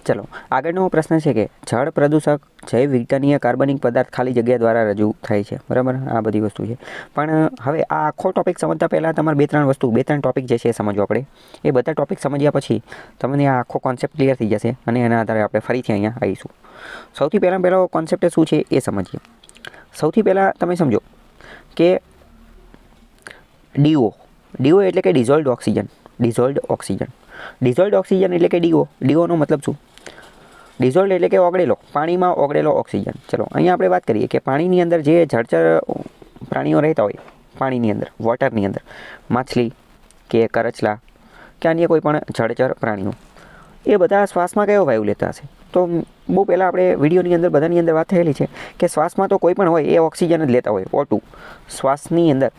ચલો આગળનો પ્રશ્ન છે કે જળ પ્રદૂષક જૈવ વિઘટનીય કાર્બનિક પદાર્થ ખાલી જગ્યા દ્વારા રજૂ થાય છે, બરાબર? આ બધી વસ્તુ છે. પણ હવે આ આખો ટોપિક સમજતા પહેલાં તમારે બે ત્રણ ટોપિક જે છે એ સમજવા પડે. એ બધા ટોપિક સમજ્યા પછી તમને આ આખો કોન્સેપ્ટ ક્લિયર થઈ જશે અને એના આધારે આપણે ફરીથી અહીંયા આવીશું. સૌથી પહેલો કોન્સેપ્ટ શું છે એ સમજીએ. સૌથી પહેલાં તમે સમજો કે ડીઓ એટલે કે ડિઝોલ્વડ ઓક્સિજન. ડિઝોલ્વડ ઓક્સિજન એટલે કે ડીઓનો મતલબ શું? ડિઝોલ્વડ એટલે કે ઓગળેલો, પાણીમાં ઓગળેલો ઓક્સિજન. ચલો અહીંયા આપણે વાત કરીએ કે પાણીની અંદર જે જળચર પ્રાણીઓ રહેતા હોય, પાણીની અંદર, વોટરની અંદર, માછલી કે કરચલા કે અન્ય કોઈ પણ જળચર પ્રાણીઓ, એ બધા શ્વાસમાં કયો વાયુ લેતા હશે? તો બહુ પહેલાં આપણે વિડીયોની અંદર બધાની અંદર વાત થયેલી છે કે શ્વાસમાં તો કોઈ પણ હોય એ ઓક્સિજન જ લેતા હોય, O2. શ્વાસની અંદર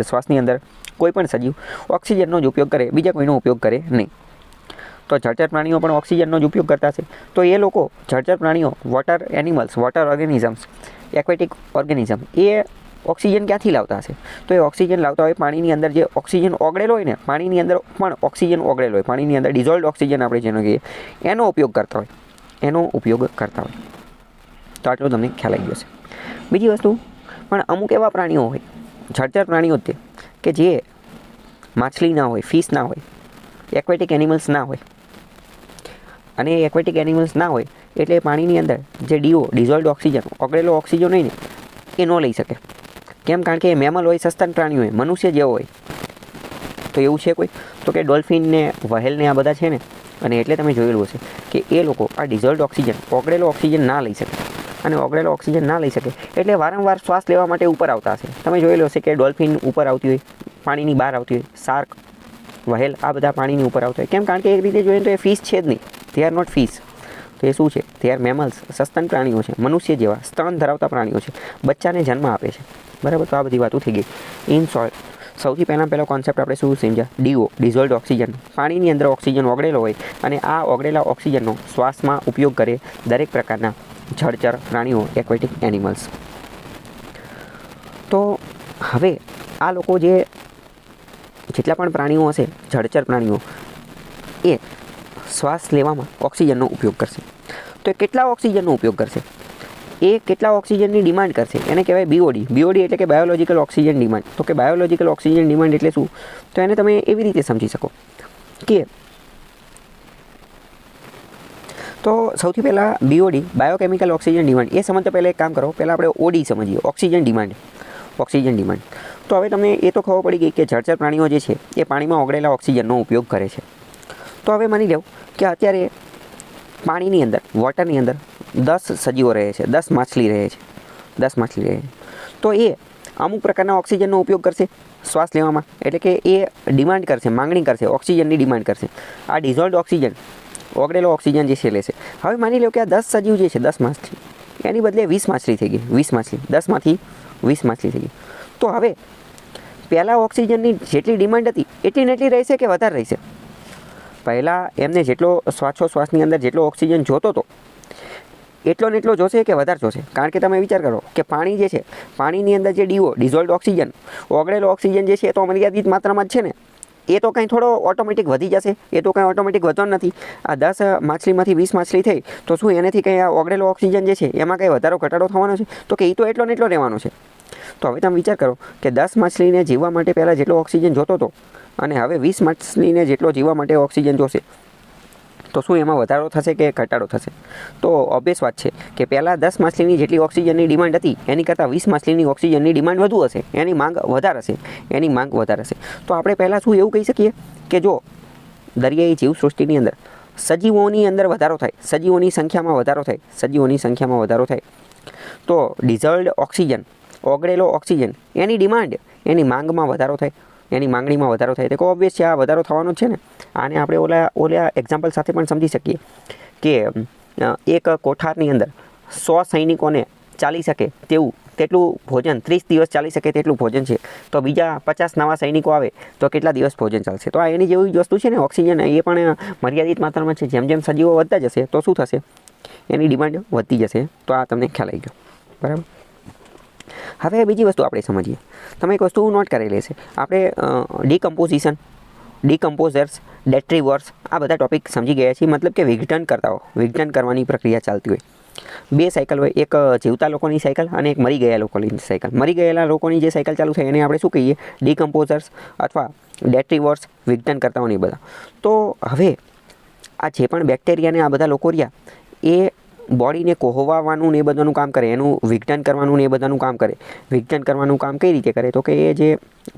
શ્વાસની અંદર કોઈ પણ સજીવ ઓક્સિજનનો જ ઉપયોગ કરે, બીજા કોઈનો ઉપયોગ કરે નહીં. તો જળચર પ્રાણીઓ પણ ઓક્સિજનનો જ ઉપયોગ કરતા છે. તો એ લોકો જળચર પ્રાણીઓ, water animals, water organisms, aquatic organism, એ ઓક્સિજન ક્યાંથી લાવતા હશે? તો એ ઓક્સિજન લાવતા હોય પાણીની અંદર જે ઓક્સિજન ઓગળેલો હોય ને, પાણીની અંદર પણ ઓક્સિજન ઓગળેલો હોય, પાણીની અંદર ડિઝોલ્વડ ઓક્સિજન આપણે જેનો કહીએ એનો ઉપયોગ કરતા હોય. તો આટલું તમને ખ્યાલ આવી જશે. બીજી વસ્તુ, પણ અમુક એવા પ્રાણીઓ હોય, જળચર પ્રાણીઓ તે કે જે માછલી ના હોય, ફિશ ના હોય, એક્વેટિક એનિમલ્સ ના હોય. અને એક્વેટિક એનિમલ્સ ના હોય એટલે પાણીની અંદર જે ડિઝોલ્વડ ઓક્સિજન, ઓગળેલો ઓક્સિજન હોય ને, એ ન લઈ શકે. કેમ? કારણ કે એ મેમલ હોય, સસ્તન પ્રાણીઓ હોય, મનુષ્ય જેવો હોય. તો એવું છે કોઈ? તો કે ડોલ્ફિન ને, વહેલ ને, આ બધા છે ને. અને એટલે તમે જોયેલું હશે કે એ લોકો આ ડિઝોલ્વડ ઓક્સિજન, ઓગળેલો ઓક્સિજન ના લઈ શકે. અને ઓગળેલો ઓક્સિજન ના લઈ શકે એટલે વારંવાર શ્વાસ લેવા માટે ઉપર આવતા હશે. તમે જોયેલું હશે કે ડોલ્ફિન ઉપર આવતી હોય, પાણીની બહાર આવતી હોય, શાર્ક, વહેલ, આ બધા પાણીની ઉપર આવતા હોય. કેમ? કારણ કે એક રીતે જોઈએ તો એ ફિશ છે જ નહીં. They are not fish. તો એ શું છે? દે આર મેમલ્સ, સસ્તન પ્રાણીઓ છે, મનુષ્ય જેવા સ્તન ધરાવતા પ્રાણીઓ છે, બચ્ચાને જન્મ આપે છે, બરાબર? તો આ બધી વાતો થઈ ગઈ. ઇન શોર્ટ, સૌથી પહેલો કોન્સેપ્ટ આપણે શું સમજ્યા? ડિઝોલ્વડ ઓક્સિજન. પાણીની અંદર ઓક્સિજન ઓગળેલો હોય અને આ ઓગળેલા ઓક્સિજનનો શ્વાસમાં ઉપયોગ કરે દરેક પ્રકારના જળચર પ્રાણીઓ, એક્વેટિક એનિમલ્સ. તો હવે આ લોકો જેટલા પણ પ્રાણીઓ હશે, જળચર પ્રાણીઓ, એ શ્વાસ લેવામાં ઓક્સિજનનો ઉપયોગ કરશે. તો એ કેટલા ઓક્સિજનનો ઉપયોગ કરશે? એ કેટલા ઓક્સિજનની ડિમાન્ડ કરશે? એને કહેવાય BOD એટલે કે બાયોલોજિકલ ઓક્સિજન ડિમાન્ડ. તો કે બાયોલોજિકલ ઓક્સિજન ડિમાન્ડ એટલે શું? તો એને તમે એવી રીતે સમજી શકો કે તો સૌથી પહેલાં BOD, બાયોકેમિકલ ઓક્સિજન ડિમાન્ડ, એ સમજતા પહેલાં એક કામ કરો, પહેલાં આપણે OD સમજીએ, ઓક્સિજન ડિમાન્ડ. તો હવે તમને એ તો ખબર પડી ગઈ કે જળચર પ્રાણીઓ જે છે એ પાણીમાં ઓગળેલા ઓક્સિજનનો ઉપયોગ કરે છે. તો હવે માની લો કે અત્યારે પાણીની અંદર, વોટરની અંદર 10 સજીવો રહે છે, 10 માછલી રહે છે. તો એ અમુક પ્રકારના ઓક્સિજનનો ઉપયોગ કરશે શ્વાસ લેવામાં. એટલે કે એ ડિમાન્ડ કરશે, માંગણી કરશે, ઓક્સિજનની ડિમાન્ડ કરશે. આ ડિઝોલ્વડ ઓક્સિજન, ઓગળેલો ઓક્સિજન જે છે લેશે. હવે માની લો કે આ 10 સજીવ જે છે, 10 માછલી, એની બદલે 20 માછલી થઈ ગઈ. 10માંથી 20 માછલી થઈ ગઈ. તો હવે પહેલાં ઓક્સિજનની જેટલી ડિમાન્ડ હતી એટલી ને એટલી રહેશે કે વધારે રહેશે? પહેલાં એમને જેટલો શ્વાસની અંદર જેટલો ઓક્સિજન જોતો હતો એટલો ને એટલો જોશે કે વધારે જોશે? કારણ કે તમે વિચાર કરો કે પાણી જે છે, પાણીની અંદર જે ડિઝોલ્વડ ઓક્સિજન, ઓગળેલો ઓક્સિજન જે છે એ તો મર્યાદિત માત્રામાં જ છે ને. એ તો કંઈ થોડો ઓટોમેટિક વધી જશે? એ તો કંઈ ઓટોમેટિક વધવાનો નથી. આ 10 માછલીમાંથી 20 માછલી થઈ તો શું એનાથી કંઈ આ ઓગળેલો ઓક્સિજન જે છે એમાં કંઈ વધારો ઘટાડો થવાનો છે? તો કે એ તો એટલો ને એટલો રહેવાનો છે. તો હવે તમે વિચાર કરો કે 10 માછલીને જીવવા માટે પહેલાં જેટલો ઓક્સિજન જોતો હતો અને હવે 20 માછલીને જેટલો જીવવા માટે ઓક્સિજન જોશે, તો શું એમાં વધારો થશે કે ઘટાડો થશે? તો ઓબ્વિયસ વાત છે કે પહેલાં 10 માછલીની જેટલી ઓક્સિજનની ડિમાન્ડ હતી એની કરતાં 20 માછલીની ઓક્સિજનની ડિમાન્ડ વધુ હશે, એની માંગ વધારે હશે. તો આપણે પહેલાં શું એવું કહી શકીએ કે જો દરિયાઈ જીવસૃષ્ટિની અંદર સજીવોની અંદર વધારો થાય, સજીવોની સંખ્યામાં વધારો થાય, તો ડિઝોલ્વડ ઓક્સિજન, ઓગળેલો ઓક્સિજન, એની ડિમાન્ડ, એની માંગમાં વધારો થાય, એની માંગણીમાં વધારો થાય. તો ઓબ્વિયસ છે આ વધારો થવાનો જ છે ને. આને આપણે ઓલા એક્ઝામ્પલ સાથે પણ સમજી શકીએ કે એક કોઠારની અંદર 100 સૈનિકોને ચાલી શકે તેટલું ભોજન, 30 દિવસ ચાલી શકે તેટલું ભોજન છે. તો બીજા 50 નવા સૈનિકો આવે તો કેટલા દિવસ ભોજન ચાલશે? તો આ એની જેવી જ વસ્તુ છે ને. ઓક્સિજન એ પણ મર્યાદિત માત્રામાં છે. જેમ જેમ સજીવો વધતા જશે તો શું થશે? એની ડિમાન્ડ વધતી જશે. તો આ તમને ખ્યાલ આવી ગયો, બરાબર? હવે બીજી વસ્તુ આપણે સમજીએ. તમે એક વસ્તુ નોટ કરેલી છે, આપણે ડિકમ્પોઝિશન ડિકમ્પોઝર્સ, ડેટ્રીવર્સ, આ બધા ટોપિક સમજી ગયા છીએ. મતલબ કે વિઘટન કરવાની પ્રક્રિયા ચાલતી હોય. બે સાયકલ હોય, એક જીવતા લોકોની સાયકલ અને એક મરી ગયા લોકોની સાયકલ. મરી ગયેલા લોકોની જે સાયકલ ચાલુ થાય એને આપણે શું કહીએ? ડિકમ્પોઝર્સ અથવા ડેટ્રીવર્સ, વિઘટન કરતાઓની બધા. તો હવે આ જે પણ બેક્ટેરિયાને આ બધા લોકો રહ્યા એ બોડીને કોહવાવાનું ને એ બધાનું કામ કરે, એનું વિઘટન કરવાનું ને એ બધાનું કામ કરે. વિઘટન કરવાનું કામ કઈ રીતે કરે? તો કે એ જે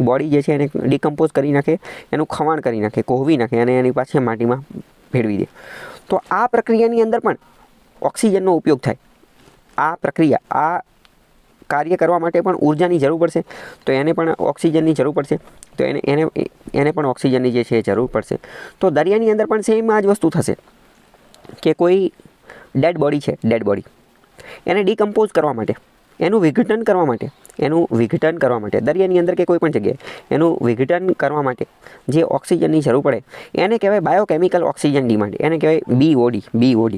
બોડી જે છે એને ડિકમ્પોઝ કરી નાખે, એનું ખવાણ કરી નાખે, કોહવી નાખે અને એની પાછી માટીમાં ભેળવી દે. તો આ પ્રક્રિયાની અંદર પણ ઓક્સિજનનો ઉપયોગ થાય. આ પ્રક્રિયા, આ કાર્ય કરવા માટે પણ ઉર્જાની જરૂર પડશે, તો એને પણ ઓક્સિજનની જરૂર પડશે. તો એને પણ ઓક્સિજનની જે છે એ જરૂર પડશે. તો દરિયાની અંદર પણ સેમ આ જ વસ્તુ થશે કે કોઈ ડેડ બોડી છે, ડેડ બોડી એને ડિકમ્પોઝ કરવા માટે, એનું વિઘટન કરવા માટે દરિયાની અંદર કે કોઈ પણ જગ્યાએ એનું વિઘટન કરવા માટે જે ઓક્સિજનની જરૂર પડે એને કહેવાય બાયોકેમિકલ ઓક્સિજન ડિમાન્ડ. એને કહેવાય BOD.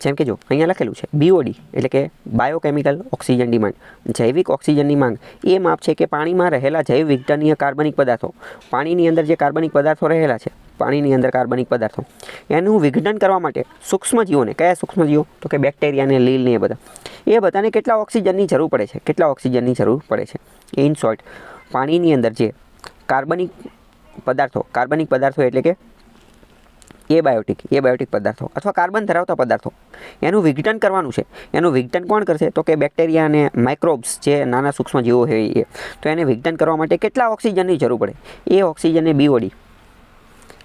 જેમ કે જો અહીંયા લખેલું છે BOD એટલે કે બાયોકેમિકલ ઓક્સિજન ડિમાન્ડ. જૈવિક ઓક્સિજનની માંગ એ માપ છે કે પાણીમાં રહેલા જૈવ વિઘટનીય કાર્બનિક પદાર્થો, પાણીની અંદર જે કાર્બનિક પદાર્થો રહેલા છે, પાણીની અંદર કાર્બનિક પદાર્થો એનું વિઘટન કરવા માટે સૂક્ષ્મજીવોને, કયા સૂક્ષ્મજીવો? તો કે બેક્ટેરિયા ને લીલ ને એ બધાને કેટલા ઓક્સિજનની જરૂર પડે છે? કેટલા ઓક્સિજનની જરૂર પડે છે? ઇન શોર્ટ, પાણીની અંદર જે કાર્બનિક પદાર્થો એટલે કે એબાયોટિક પદાર્થો અથવા કાર્બન ધરાવતા પદાર્થો એનું વિઘટન કરવાનું છે. એનું વિઘટન કોણ કરશે? તો કે બેક્ટેરિયા અને માઇક્રોબ્સ, જે નાના સૂક્ષ્મજીવો હોય એ. તો એને વિઘટન કરવા માટે કેટલા ઓક્સિજનની જરૂર પડે? એ ઓક્સિજનને BOD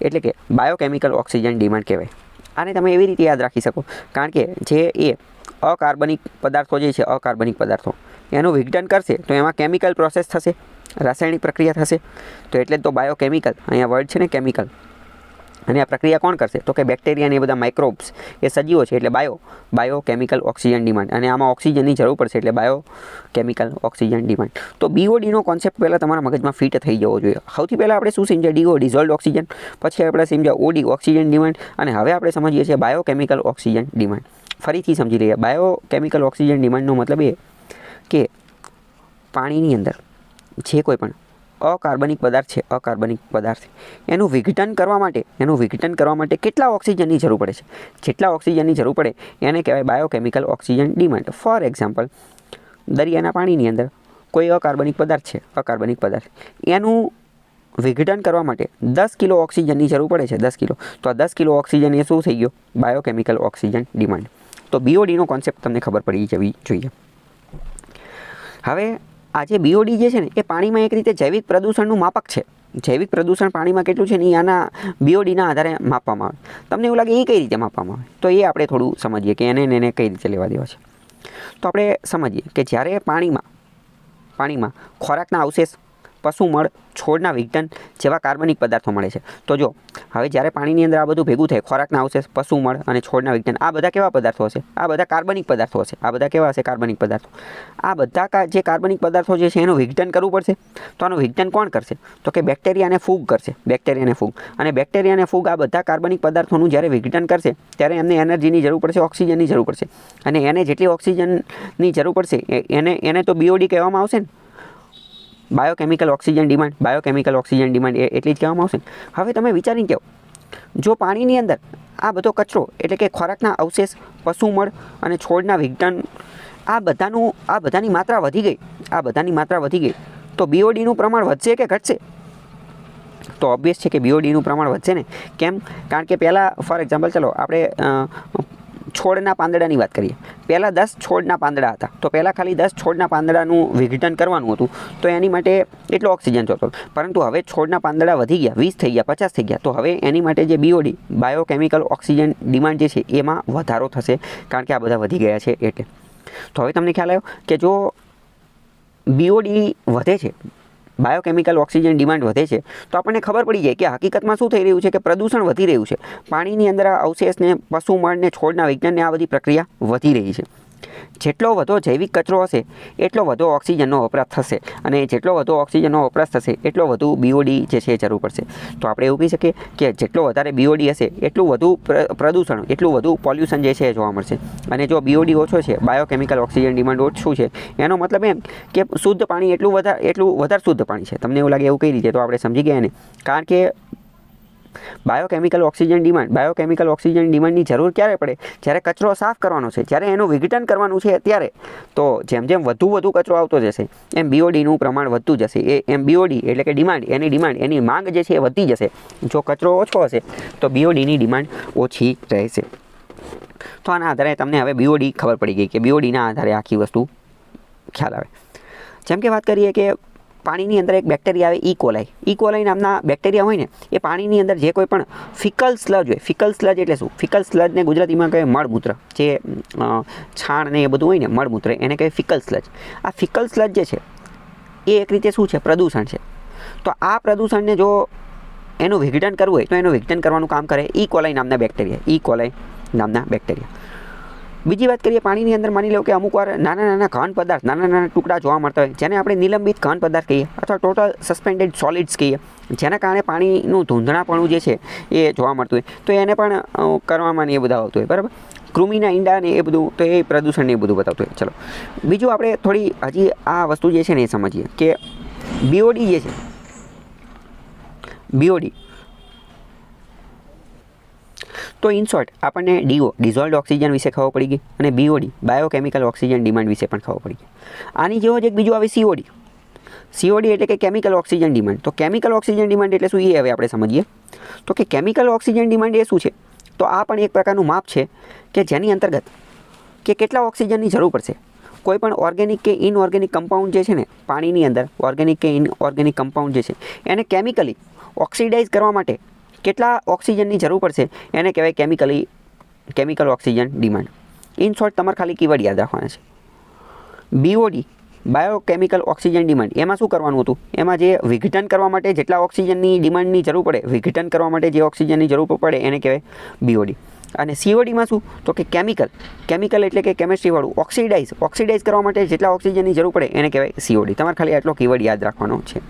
એટલે કે બાયોકેમિકલ ઓક્સિજન ડિમાન્ડ કહેવાય. આને તમે એવી રીતે યાદ રાખી શકો, કારણ કે જે એ અકાર્બનિક પદાર્થો જે છે, અકાર્બનિક પદાર્થો એનું વિઘટન કરશે તો એમાં કેમિકલ પ્રોસેસ થશે, રાસાયણિક પ્રક્રિયા થશે. તો એટલે જ તો બાયોકેમિકલ, અહીંયા વર્ડ છે ને કેમિકલ. અને આ પ્રક્રિયા કોણ કરશે? તો કે બેક્ટેરિયા ને એ બધા માઇક્રોબ્સ, એ સજીવો છે. એટલે બાયોકેમિકલ ઓક્સિજન ડિમાન્ડ. અને આમાં ઓક્સિજનની જરૂર પડશે એટલે બાયોકેમિકલ ઓક્સિજન ડિમાન્ડ. તો BODનો કોન્સેપ્ટ પહેલાં તમારા મગજમાં ફિટ થઈ જવો જોઈએ. સૌથી પહેલાં આપણે શું સમજ્યા? DO, dissolved oxygen. પછી આપણે સમજ્યા OD, ઓક્સિજન ડિમાન્ડ. અને હવે આપણે સમજીએ છીએ બાયોકેમિકલ ઓક્સિજન ડિમાન્ડ. ફરીથી સમજી લઈએ. બાયોકેમિકલ ઓક્સિજન ડિમાન્ડનો મતલબ એ કે પાણીની અંદર જે કોઈ પણ અકાર્બનિક પદાર્થ એનું વિઘટન કરવા માટે કેટલા ઓક્સિજનની જરૂર પડે છે? જેટલા ઓક્સિજનની જરૂર પડે એને કહેવાય biochemical oxygen demand. For example, દરિયાના પાણીની અંદર કોઈ અકાર્બનિક પદાર્થ એનું વિઘટન કરવા માટે 10 કિલો ઓક્સિજનની જરૂર પડે છે. 10 કિલો. તો આ 10 કિલો ઓક્સિજન એ શું થઈ ગયો? Biochemical oxygen demand. તો BODનો કોન્સેપ્ટ તમને ખબર પડી જવી જોઈએ. હવે આ જે BOD જે છે ને એ પાણીમાં એક રીતે જૈવિક પ્રદૂષણનું માપક છે. જૈવિક પ્રદૂષણ પાણીમાં કેટલું છે ને એ આના BODના આધારે માપવામાં આવે. તમને એવું લાગે એ કઈ રીતે માપવામાં આવે? તો એ આપણે થોડું સમજીએ કે એને કઈ રીતે લેવા દેવા છે. તો આપણે સમજીએ કે જ્યારે પાણીમાં ખોરાકના અવશેષ, પશુમળ, છોડના વિઘટન જેવા કાર્બનિક પદાર્થો મળે છે. તો જો હવે જ્યારે પાણીની અંદર આ બધું ભેગું થાય, ખોરાકના અવશેષ, પશુમળ અને છોડના વિઘટન, આ બધા કેવા પદાર્થો હશે? આ બધા કાર્બનિક પદાર્થો હશે. આ બધા કેવા હશે? કાર્બનિક પદાર્થો. આ બધા જે કાર્બનિક પદાર્થો જે છે એનું વિઘટન કરવું પડશે. તો આનું વિઘટન કોણ કરશે? તો કે બેક્ટેરિયા અને ફૂગ કરશે. અને બેક્ટેરિયા અને ફૂગ આ બધા કાર્બનિક પદાર્થોનું જ્યારે વિઘટન કરશે ત્યારે એમને એનર્જીની જરૂર પડશે, ઓક્સિજનની જરૂર પડશે. અને એને જેટલી ઓક્સિજનની જરૂર પડશે એને તો BOD કહેવામાં આવશે ને, બાયોકેમિકલ ઓક્સિજન ડિમાન્ડ એટલી જ કહેવામાં આવશે. હવે તમે વિચારીને કહો, જો પાણીની અંદર આ બધો કચરો એટલે કે ખોરાકના અવશેષ, પશુમળ અને છોડના વિઘટન આ બધાની માત્રા વધી ગઈ તો BODનું પ્રમાણ વધશે કે ઘટશે? તો ઓબ્વિયસ છે કે BODનું પ્રમાણ વધશે ને. કેમ? કારણ કે પહેલાં ફોર એક્ઝામ્પલ ચાલો આપણે છોડના પાંદડાની વાત કરીએ. પહેલાં 10 છોડના પાંદડા હતા, તો પહેલાં ખાલી 10 છોડના પાંદડાનું વિઘટન કરવાનું હતું, તો એની માટે એટલો ઓક્સિજન જોતો. પરંતુ હવે છોડના પાંદડા વધી ગયા, 20 થઈ ગયા, 50 થઈ ગયા, તો હવે એની માટે જે BOD, બાયોકેમિકલ ઓક્સિજન ડિમાન્ડ જે છે એમાં વધારો થશે, કારણ કે આ બધા વધી ગયા છે એટલે. તો હવે તમને ખ્યાલ આવ્યો કે જો BOD વધે છે, બાયોકેમિકલ ઓક્સિજન ડિમાન્ડ વધે છે, તો આપણને ખબર પડી જાય કે હકીકતમાં શું થઈ રહ્યું છે કે પ્રદૂષણ વધી રહ્યું છે. પાણીની અંદર આ અવશેષને, પશુમળને, છોડના વિજ્ઞાનને આ બધી પ્રક્રિયા વધી રહી છે. જેટલો વધુ જૈવિક કચરો હશે એટલો વધુ ઓક્સિજનનો વપરાશ થશે અને જેટલો વધુ ઓક્સિજનનો વપરાશ થશે એટલો વધુ બીઓડી જે છે જરૂર પડશે. તો આપણે એવું કહી શકીએ કે જેટલો વધારે બીઓડી હશે એટલું વધુ પ્રદૂષણ, એટલું વધુ પોલ્યુશન જે છે જોવા મળશે. અને જો બીઓડી ઓછો છે, બાયોકેમિકલ ઓક્સિજન ડિમાન્ડ ઓછું છે, એનો મતલબ એમ કે શુદ્ધ પાણી એટલું વધારે શુદ્ધ પાણી છે. તમને એવું લાગે એવું કઈ રીતે? તો આપણે સમજી ગયા ને, કારણ કે બાયોકેમિકલ ઓક્સિજન ડિમાન્ડની જરૂર ક્યારે પડે? જ્યારે કચરો સાફ કરવાનો છે, જ્યારે એનું વિઘટન કરવાનું છે ત્યારે. તો જેમ જેમ વધુ કચરો આવતો જશે એમ બીઓડીનું પ્રમાણ વધતું જશે. એમ બીઓડી એટલે કે એની માંગ જે છે એ વધતી જશે. જો કચરો ઓછો હશે તો બીઓડીની ડિમાન્ડ ઓછી રહેશે. તો આના આધારે તમને હવે બીઓડી ખબર પડી ગઈ કે બીઓડીના આધારે આખી વસ્તુ ખ્યાલ આવે. જેમ કે વાત કરીએ કે પાણીની અંદર એક બેક્ટેરિયા આવે, ઇકોલાઈ નામના બેક્ટેરિયા હોય ને, એ પાણીની અંદર જે કોઈ પણ ફિકલ સ્લજ હોય, ફિકલ સ્લજ એટલે શું? ફિકલ સ્લજને ગુજરાતીમાં કહેવાય મળમૂત્ર, જે છાણ ને એ બધું હોય ને, મળમૂત્ર, એને કહેવાય ફિકલ સ્લજ. આ ફિકલ સ્લજ જે છે એ એક રીતે શું છે? પ્રદૂષણ છે. તો આ પ્રદૂષણને જો એનું વિઘટન કરવું હોય તો એનું વિઘટન કરવાનું કામ કરે ઇકોલાઈ નામના બેક્ટેરિયા. બીજી વાત કરીએ, પાણીની અંદર માની લો કે અમુક વાર નાના ઘન પદાર્થ, નાના ટુકડા જોવા મળતા હોય, જેને આપણે નિલંબિત ઘન પદાર્થ કહીએ અથવા ટોટલ સસ્પેન્ડેડ સોલિડ્સ કહીએ, જેના કારણે પાણીનું ધૂંધણાપણું જે છે એ જોવા મળતું હોય, તો એને પણ કરવામાં ને એ બધા આવતું હોય, બરાબર. કૃમિના ઈંડા ને એ બધું, તો એ પ્રદૂષણ ને એ બધું બતાવતું હોય. ચલો બીજું આપણે થોડી હજી આ વસ્તુ જે છે ને એ સમજીએ કે બીઓડી જે છે, બીઓડી, તો ઇન શોર્ટ આપણને ડીઓ, ડિઝોલ્વડ ઓક્સિજન વિશે ખબર પડી ગઈ, અને બીઓડી, બાયોકેમિકલ ઓક્સિજન ડિમાન્ડ વિશે પણ ખબર પડી ગઈ. આની જેવો જ એક બીજું આવે સીઓડી. સીઓડી એટલે કે કેમિકલ ઓક્સિજન ડિમાન્ડ. તો કેમિકલ ઓક્સિજન ડિમાન્ડ એટલે શું, એ હવે આપણે સમજીએ. તો કે કેમિકલ ઓક્સિજન ડિમાન્ડ એ શું છે? તો આ પણ એક પ્રકારનું માપ છે કે જેની અંતર્ગત કે કેટલા ઓક્સિજનની જરૂર પડશે કોઈ પણ ઓર્ગેનિક કે ઇનઓર્ગેનિક કમ્પાઉન્ડ જે છે ને પાણીની અંદર, ઓર્ગેનિક કે ઇનઓર્ગેનિક કમ્પાઉન્ડ જે છે એને કેમિકલી ઓક્સિડાઇઝ કરવા માટે કેટલા ઓક્સિજનની જરૂર પડશે એને કહેવાય chemical oxygen demand. In short તમારે ખાલી કીવર્ડ યાદ રાખવાના છે. બીઓડી, બાયોકેમિકલ ઓક્સિજન ડિમાન્ડ, એમાં શું કરવાનું હતું? એમાં જે વિઘટન કરવા માટે જેટલા ઓક્સિજનની ડિમાન્ડની જરૂર પડે, વિઘટન કરવા માટે જે ઓક્સિજનની જરૂર પડે એને કહેવાય બીઓડી. અને સીઓડીમાં શું? તો કે કેમિકલ એટલે કે કેમિસ્ટ્રીવાળું, ઓક્સિડાઇઝ કરવા માટે જેટલા ઓક્સિજનની જરૂર પડે એને કહેવાય સીઓડી. તમારે ખાલી આટલો કીવર્ડ યાદ રાખવાનો છે.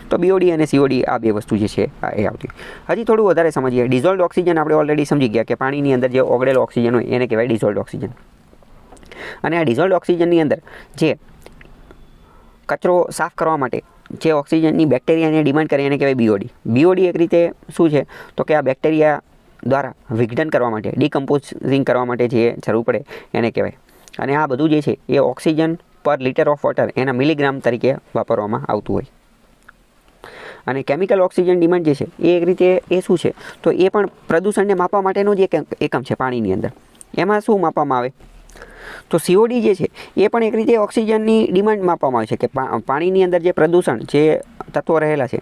તો બીઓડી અને સીઓડી આ બે વસ્તુ જે છે એ આવતી. હજી થોડું વધારે સમજીએ. ડિઝોલ્વડ ઓક્સિજન આપણે ઓલરેડી સમજી ગયા કે પાણીની અંદર જે ઓગળેલો ઓક્સિજન હોય એને કહેવાય ડિઝોલ્વડ ઓક્સિજન. અને આ ડિઝોલ્વડ ઓક્સિજનની અંદર જે કચરો સાફ કરવા માટે જે ઓક્સિજનની બેક્ટેરિયાને ડિમાન્ડ કરે એને કહેવાય બીઓડી. બીઓડી એક રીતે શું છે? તો કે આ બેક્ટેરિયા દ્વારા વિઘટન કરવા માટે, ડિકમ્પોઝિંગ કરવા માટે જે જરૂર પડે એને કહેવાય. અને આ બધું જે છે એ ઓક્સિજન પર લિટર ઓફ વોટર એના મિલીગ્રામ તરીકે વાપરવામાં આવતું હોય. અને કેમિકલ ઓક્સિજન ડિમાન્ડ જે છે એ એક રીતે એ શું છે? તો એ પણ પ્રદૂષણને માપવા માટેનો જ એક એકમ છે પાણીની અંદર. એમાં શું માપવામાં આવે? તો સીઓડી જે છે એ પણ એક રીતે ઓક્સિજનની ડિમાન્ડ માપવામાં આવે છે કે પાણીની અંદર જે પ્રદૂષણ, જે તત્વો રહેલા છે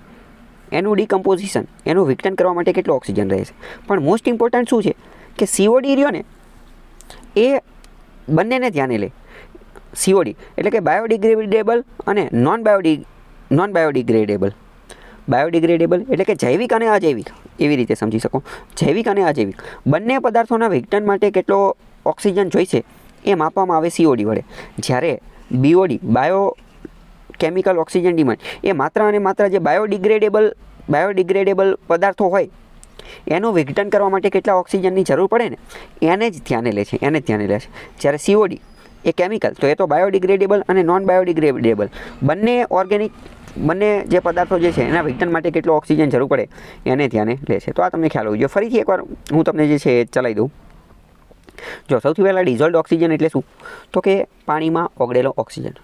એનું ડિકમ્પોઝિશન, એનું વિઘટન કરવા માટે કેટલો ઓક્સિજન રહે છે. પણ મોસ્ટ ઇમ્પોર્ટન્ટ શું છે કે સીઓડી રહ્યો ને એ બંનેને ધ્યાને લે. સીઓડી એટલે કે બાયોડિગ્રેડેબલ અને નોન બાયોડિગ્રેડેબલ. બાયોડિગ્રેડેબલ એટલે કે જૈવિક અને અજૈવિક, એવી રીતે સમજી શકો. જૈવિક અને અજૈવિક બંને પદાર્થોના વિઘટન માટે કેટલો ઓક્સિજન જોઈશે એ માપવામાં આવે સીઓડી વડે. જ્યારે બીઓડી, બાયોકેમિકલ ઓક્સિજન ડિમાન્ડ, એ માત્ર અને માત્ર જે બાયોડિગ્રેડેબલ પદાર્થો હોય એનું વિઘટન કરવા માટે કેટલા ઓક્સિજનની જરૂર પડે ને એને જ ધ્યાને લે છે. જ્યારે સીઓડી એ કેમિકલ, તો એ તો બાયોડિગ્રેડેબલ અને નોન બાયોડિગ્રેડેબલ બંને જે પદાર્થો જે છે એના વિઘટન માટે કેટલો ઓક્સિજન જરૂર પડે એને ધ્યાને લે છે. તો આ તમને ખ્યાલ હોવો જોઈએ. ફરીથી એકવાર હું તમને જે છે એ ચલાવી દઉં. જો સૌથી પહેલાં ડિઝોલ્વડ ઓક્સિજન એટલે શું? તો કે પાણીમાં ઓગળેલો oxygen.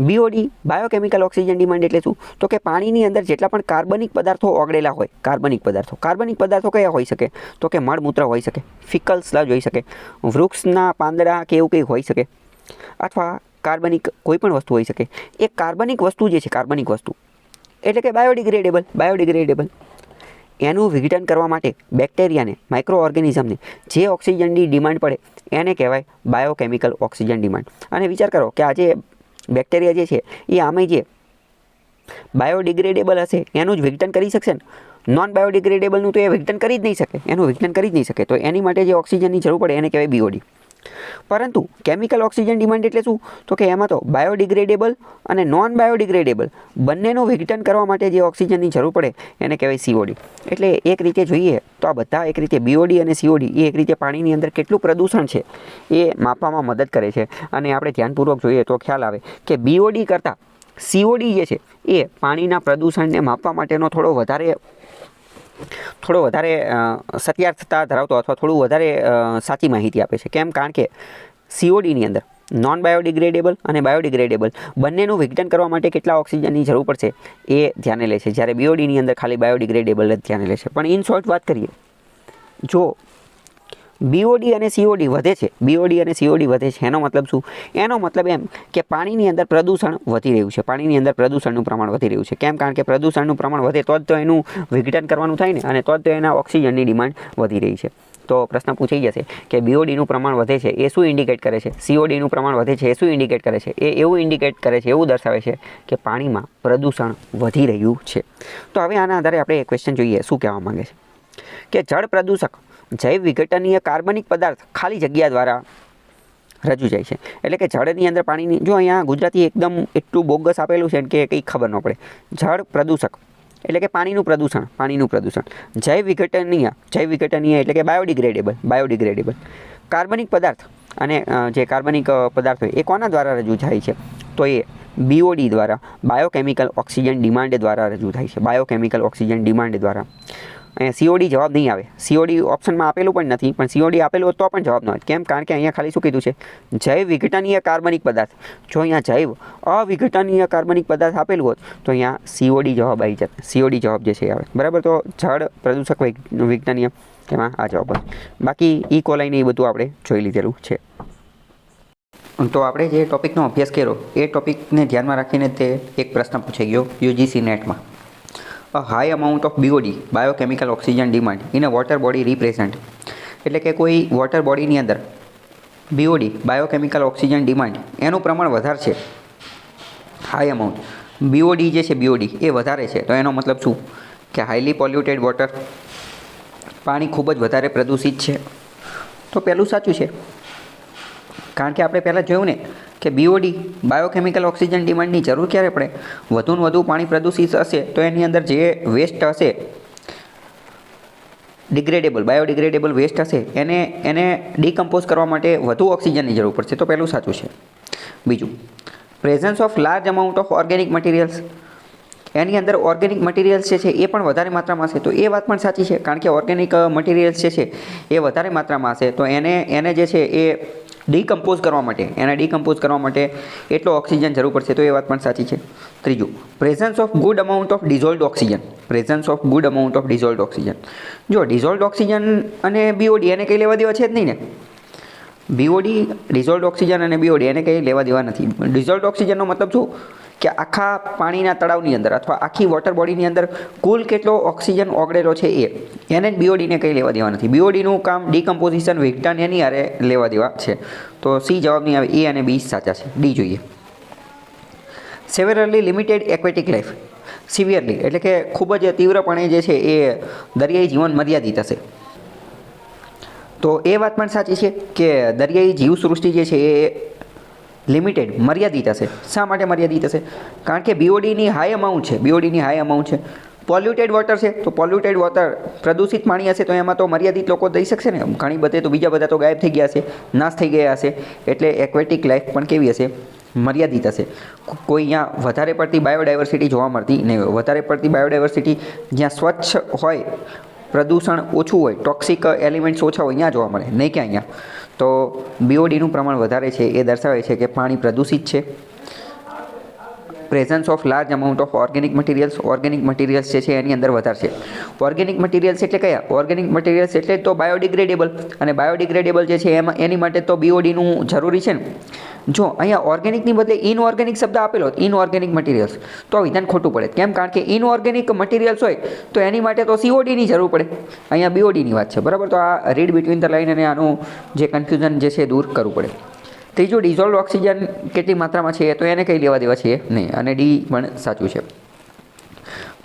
BOD, biochemical oxygen demand એટલે શું? તો કે પાણીની અંદર જેટલા પણ કાર્બનિક પદાર્થો ઓગળેલા હોય, કાર્બનિક પદાર્થો કયા હોઈ શકે? તો કે મળમૂત્ર હોઈ શકે, ફિકલ સ્લજ હોઈ શકે, વૃક્ષના પાંદડા કે એવું કંઈ હોઈ શકે, અથવા કાર્બનિક કોઈ પણ વસ્તુ હોઈ શકે. એ કાર્બનિક વસ્તુ જે છે, કાર્બનિક વસ્તુ એટલે કે બાયોડિગ્રેડેબલ, એનું વિઘટન કરવા માટે બેક્ટેરિયાને, માઇક્રો ઓર્ગેનિઝમને જે ઓક્સિજનની ડિમાન્ડ પડે એને કહેવાય બાયોકેમિકલ ઓક્સિજન ડિમાન્ડ. અને વિચાર કરો કે આજે બેક્ટેરિયા જે છે એ આમે જે બાયોડિગ્રેડેબલ હશે એનું જ વિઘટન કરી શકશે ને. નોન બાયોડિગ્રેડેબલનું તો એ વિઘટન કરી જ નહીં શકે, તો એની માટે જે ઓક્સિજનની જરૂર પડે એને કહેવાય બીઓડી. પરંતુ કેમિકલ ઓક્સિજન ડિમાન્ડ એટલે શું? તો કે એમાં તો બાયોડિગ્રેડેબલ અને નોન બાયોડિગ્રેડેબલ બંનેનું વિઘટન કરવા માટે જે ઓક્સિજનની જરૂર પડે એને કહેવાય COD. એટલે એક રીતે જોઈએ તો આ બધા એક રીતે BOD અને COD એ એક રીતે પાણીની અંદર કેટલું પ્રદૂષણ છે એ માપવામાં મદદ કરે છે. અને આપણે ધ્યાનપૂર્વક જોઈએ તો ખ્યાલ આવે કે BOD કરતાં COD જે છે એ પાણીના પ્રદૂષણને માપવા માટેનો થોડો વધારે સત્યાર્થતા ધરાવતો અથવા થોડું વધારે સાચી માહિતી આપે છે. કેમ? કારણ કે CODની અંદર નોન બાયોડિગ્રેડેબલ અને બાયોડિગ્રેડેબલ બંનેનું વિઘટન કરવા માટે કેટલા ઓક્સિજનની જરૂર પડશે એ ધ્યાને લે છે, જ્યારે BODની અંદર ખાલી બાયોડિગ્રેડેબલ જ ધ્યાને લે છે. પણ ઇન શોર્ટ વાત કરીએ, જો BOD અને COD વધે છે, BOD અને COD વધે છે, એનો મતલબ શું? એનો મતલબ એમ કે પાણીની અંદર પ્રદૂષણ વધી રહ્યું છે, પાણીની અંદર પ્રદૂષણનું પ્રમાણ વધી રહ્યું છે. કેમ? કારણ કે પ્રદૂષણનું પ્રમાણ વધે તો જ તો એનું વિઘટન કરવાનું થાય ને, અને તો જ તો એના ઓક્સિજનની ડિમાન્ડ વધી રહી છે. તો પ્રશ્ન પૂછાઈ જશે કે BODનું પ્રમાણ વધે છે એ શું ઇન્ડિકેટ કરે છે? CODનું પ્રમાણ વધે છે એ શું ઇન્ડિકેટ કરે છે? એ એવું ઇન્ડિકેટ કરે છે, એવું દર્શાવે છે કે પાણીમાં પ્રદૂષણ વધી રહ્યું છે. તો હવે આના આધારે આપણે એક ક્વેશ્ચન જોઈએ શું કહેવા માંગે છે કે જળ પ્રદૂષક જૈવ વિઘટનીય કાર્બનિક પદાર્થ ખાલી જગ્યા દ્વારા રજૂ જાય છે. એટલે કે જળની અંદર પાણીની, જો અહીંયા ગુજરાતી એકદમ એટલું બોગસ આપેલું છે કે કંઈ ખબર ન પડે. જળ પ્રદૂષક એટલે કે પાણીનું પ્રદૂષણ જૈવ વિઘટનીય એટલે કે બાયોડિગ્રેડેબલ કાર્બનિક પદાર્થ, અને જે કાર્બનિક પદાર્થ હોય એ કોના દ્વારા રજૂ થાય છે? તો એ BOD દ્વારા, બાયોકેમિકલ ઓક્સિજન ડિમાન્ડ દ્વારા રજૂ થાય છે. બાયોકેમિકલ ઓક્સિજન ડિમાન્ડ દ્વારા. અહીંયા COD જવાબ નહીં આવે. COD ઓપ્શનમાં આપેલું પણ નથી, પણ COD આપેલું હોત તો પણ જવાબ ન હોય. કેમ? કારણ કે અહીંયા ખાલી શું કીધું છે? જૈવ વિઘટનીય કાર્બનિક પદાર્થ. જો અહીંયા જૈવ અવિઘટનીય કાર્બનિક પદાર્થ આપેલું હોત તો અહીંયા COD જવાબ આવી જત. COD જવાબ જે છે આવે. બરાબર? તો જળ પ્રદૂષક વિઘટનીય એમાં આ જવાબ હોય. બાકી ઇકોલાઇન એ બધું આપણે જોઈ લીધેલું છે. તો આપણે જે ટોપિકનો અભ્યાસ કર્યો એ ટોપિકને ધ્યાનમાં રાખીને તે એક પ્રશ્ન પૂછાઈ ગયો UGC નેટમાં. A high amount of BOD, biochemical oxygen demand in a water body represent. એટલે કે કોઈ વોટર બોડીની અંદર BOD, બાયોકેમિકલ ઓક્સિજન ડિમાન્ડ એનું પ્રમાણ વધારે છે, હાઈ અમાઉન્ટ BOD જે છે BOD એ વધારે છે, તો એનો મતલબ શું? કે હાઈલી પોલ્યુટેડ વોટર, પાણી ખૂબ જ વધારે પ્રદૂષિત છે. તો પહેલું સાચું છે, કારણ કે આપણે પહેલાં જોયું ને કે BOD, બાયોકેમિકલ ઓક્સિજન ડિમાન્ડની જરૂર ક્યારે પડે? વધુને વધુ પાણી પ્રદૂષિત હશે તો એની અંદર જે વેસ્ટ હશે, બાયોડિગ્રેડેબલ વેસ્ટ હશે, એને ડિકમ્પોઝ કરવા માટે વધુ ઓક્સિજનની જરૂર પડશે. તો પહેલું સાચું છે. બીજું, presence of large amount of organic materials, એની અંદર ઓર્ગેનિક મટીરિયલ્સ જે છે એ પણ વધારે માત્રામાં હશે. તો એ વાત પણ સાચી છે, કારણ કે ઓર્ગેનિક મટીરિયલ્સ જે છે એ વધારે માત્રામાં હશે, તો એને જે છે એ ડિકમ્પોઝ કરવા માટે એટલો ઓક્સિજન જરૂર પડશે. તો એ વાત પણ સાચી છે. ત્રીજું, presence of good amount of dissolved oxygen. જો ડિઝોલ્વડ ઓક્સિજન અને BOD એને કંઈ લેવા દેવા છે જ નહીં ને. BOD, ડિઝોલ્વડ ઓક્સિજન અને BOD એને કંઈ લેવા દેવા નથી. ડિઝોલ્વડ ઓક્સિજનનો મતલબ શું? કે આખા પાણીના તળાવની અંદર અથવા આખી વોટર બોડીની અંદર કુલ કેટલો ઓક્સિજન ઓગળેલો છે એને જ BODને કંઈ લેવા દેવા નથી. BODનું કામ ડિકમ્પોઝિશન, વિઘટન એની હારે લેવા દેવા છે. તો C જવાબ નહીં આવે. A અને B સાચા છે. D જોઈએ. સેવરલી લિમિટેડ એક્વેટિક લાઈફ. સિવિયરલી એટલે કે ખૂબ જ તીવ્રપણે જે છે એ દરિયાઈ જીવન મર્યાદિત હશે. તો એ વાત પણ સાચી છે કે દરિયાઈ જીવસૃષ્ટિ જે છે એ લિમિટેડ, મર્યાદિત હશે. શા માટે મર્યાદિત હશે? કારણ કે BODની હાઈ અમાઉન્ટ છે. પોલ્યુટેડ વોટર છે, તો પોલ્યુટેડ વોટર, પ્રદૂષિત પાણી હશે તો એમાં તો મર્યાદિત લોકો દઈ શકશે ને. ઘણી બધે તો બીજા બધા તો ગાયબ થઈ ગયા હશે, નાશ થઈ ગયા હશે. એટલે એક્વેટિક લાઈફ પણ કેવી હશે? મર્યાદિત હશે. કોઈ અહીંયા વધારે પડતી બાયોડાયવર્સિટી જોવા મળતી નહીં હોય. વધારે પડતી બાયોડાયવર્સિટી જ્યાં સ્વચ્છ હોય, પ્રદૂષણ ઓછું હોય, ટોક્સિક એલિમેન્ટ્સ ઓછા હોય, અહીંયા જોવા મળે, નહીં કે અહીંયા. તો BODનું પ્રમાણ વધારે છે એ દર્શાવે છે કે પાણી પ્રદૂષિત છે. Presence of large amount of organic materials જે છે એની અંદર વધારે છે. ઓર્ગેનિક મટીરિયલ્સ એટલે કયા? ઓર્ગેનિક મટીરિયલ્સ એટલે તો બાયોડિગ્રેડેબલ, અને બાયોડિગ્રેડેબલ જે છે એની માટે તો BODનું જરૂરી છે ને. જો અહીંયા ઓર્ગેનિકની બદલે ઇનઓર્ગેનિક શબ્દ આપેલો, ઇનઓર્ગેનિક મટીરિયલ્સ, તો વિધાન ખોટું પડે. કેમ? કારણ કે ઇનઓર્ગેનિક મટીરિયલ્સ હોય તો એની માટે તો CODની જરૂર પડે. અહીંયા BODની વાત છે. બરાબર? તો આ રીડ બિટવીન ધ લાઇન અને આનું જે કન્ફ્યુઝન જે છે દૂર કરવું પડે. ત્રીજું, ડિઝોલ્વડ ઓક્સિજન કેટલી માત્રામાં છે તો એને કંઈ લેવા દેવા છે નહીં, અને D પણ સાચું છે.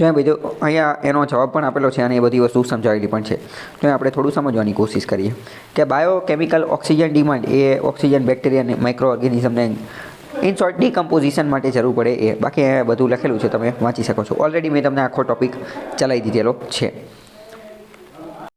જો એ બધું અહીંયા એનો જવાબ પણ આપેલો છે અને એ બધી વસ્તુ સમજાવેલી પણ છે. તો આપણે થોડું સમજવાની કોશિશ કરીએ કે બાયોકેમિકલ ઓક્સિજન ડિમાન્ડ એ ઓક્સિજન બેક્ટેરિયા અને માઇક્રો ઓર્ગેનિઝમને ઇન શોર્ટ ડીકમ્પોઝિશન માટે જરૂર પડે એ. બાકી બધું લખેલું છે, તમે વાંચી શકો છો. ઓલરેડી મેં તમને આખો ટોપિક ચલાવી દીધેલો છે.